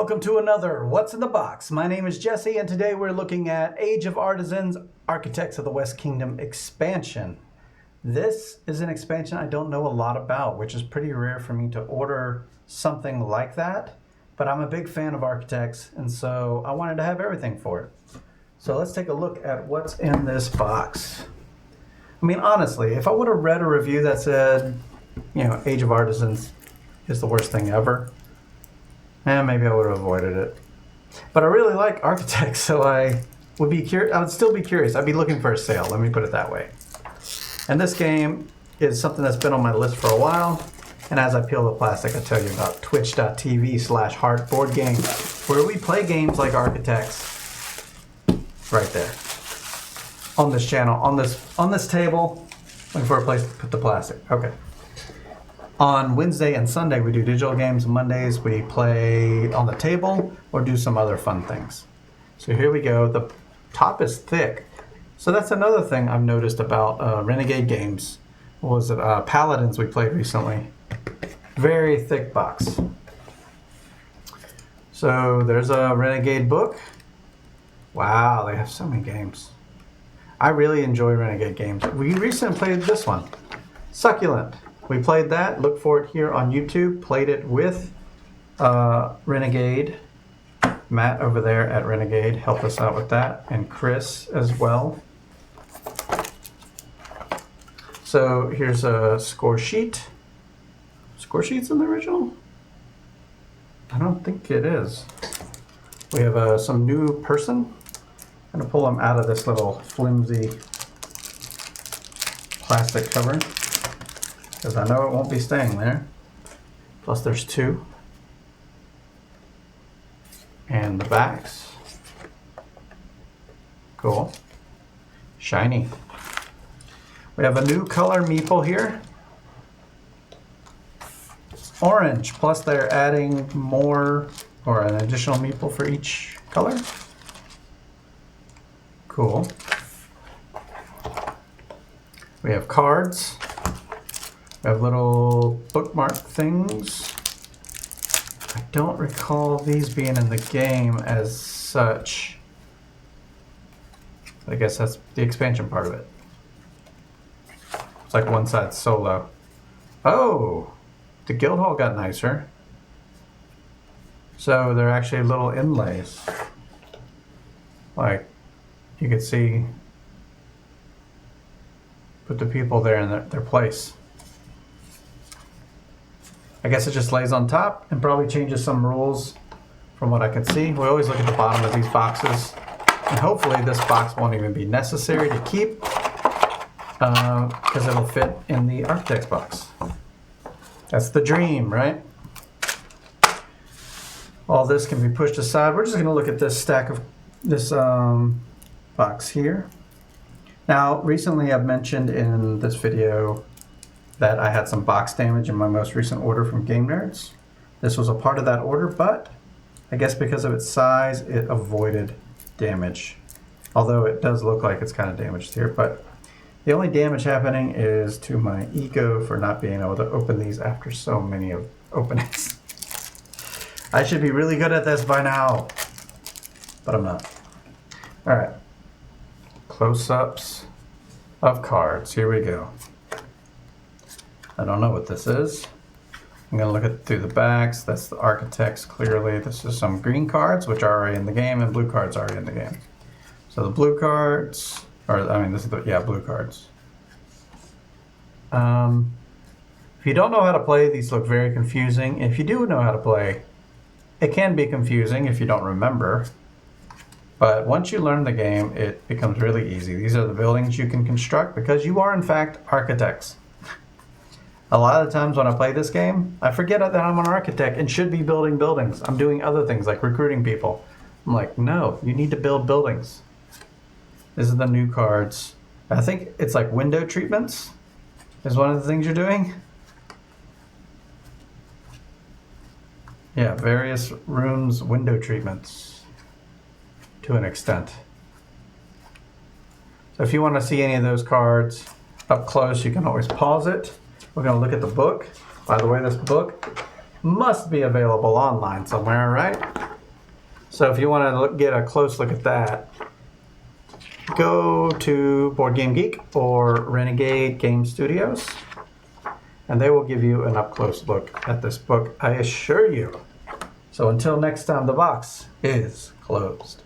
Welcome to another What's in the Box. My name is Jesse, and today we're looking at Age of Artisans, Architects of the West Kingdom expansion. This is an expansion I don't know a lot about, which is pretty rare for me to order something like that, but I'm a big fan of Architects, and so I wanted to have everything for it. So let's take a look at what's in this box. I mean, honestly, if I would have read a review that said, Age of Artisans is the worst thing ever, maybe I would have avoided it. But I really like Architects, so I would still be curious. I'd be looking for a sale, let me put it that way. And this game is something that's been on my list for a while. And as I peel the plastic, I tell you about twitch.tv/heartboardgame, where we play games like Architects right there. On this channel, on this table, looking for a place to put the plastic. Okay. On Wednesday and Sunday, we do digital games. Mondays, we play on the table or do some other fun things. So here we go. The top is thick. So that's another thing I've noticed about Renegade games. What was it? Paladins we played recently. Very thick box. So there's a Renegade book. Wow, they have so many games. I really enjoy Renegade games. We recently played this one, Succulent. We played that. Look for it here on YouTube. Played it with Renegade. Matt over there at Renegade helped us out with that, and Chris as well. So here's a score sheet. Score sheet's in the original? I don't think it is. We have some new person. I'm going to pull them out of this little flimsy plastic cover, because I know it won't be staying there. Plus there's two. And the backs. Cool. Shiny. We have a new color meeple here. Orange, plus they're adding more, or an additional meeple for each color. Cool. We have cards. We have little bookmark things. I don't recall these being in the game as such. I guess that's the expansion part of it. It's like one side solo. Oh, the guild hall got nicer. So they're actually little inlays. Like, you could see, put the people there in their place. I guess it just lays on top and probably changes some rules from what I can see. We always look at the bottom of these boxes, and hopefully this box won't even be necessary to keep because it'll fit in the Architects box. That's the dream, right? All this can be pushed aside. We're just going to look at this stack of this box here. Now, recently I've mentioned in this video that I had some box damage in my most recent order from Game Nerds. This was a part of that order, but I guess because of its size, it avoided damage. Although it does look like it's kind of damaged here, but the only damage happening is to my ego for not being able to open these after so many openings. I should be really good at this by now, but I'm not. All right, close-ups of cards. Here we go. I don't know what this is. I'm going to look at through the backs. That's the Architects, clearly. This is some green cards, which are already in the game, and blue cards are already in the game. So the blue cards, this is blue cards. If you don't know how to play, these look very confusing. If you do know how to play, it can be confusing if you don't remember. But once you learn the game, it becomes really easy. These are the buildings you can construct because you are, in fact, architects. A lot of the times when I play this game, I forget that I'm an architect and should be building buildings. I'm doing other things like recruiting people. I'm like, no, you need to build buildings. This is the new cards. I think it's like window treatments is one of the things you're doing. Yeah, various rooms, window treatments to an extent. So if you want to see any of those cards up close, you can always pause it. We're going to look at the book. By the way, this book must be available online somewhere, right? So if you want to get a close look at that, go to Board Game Geek or Renegade Game Studios, and they will give you an up-close look at this book, I assure you. So until next time, the box is closed.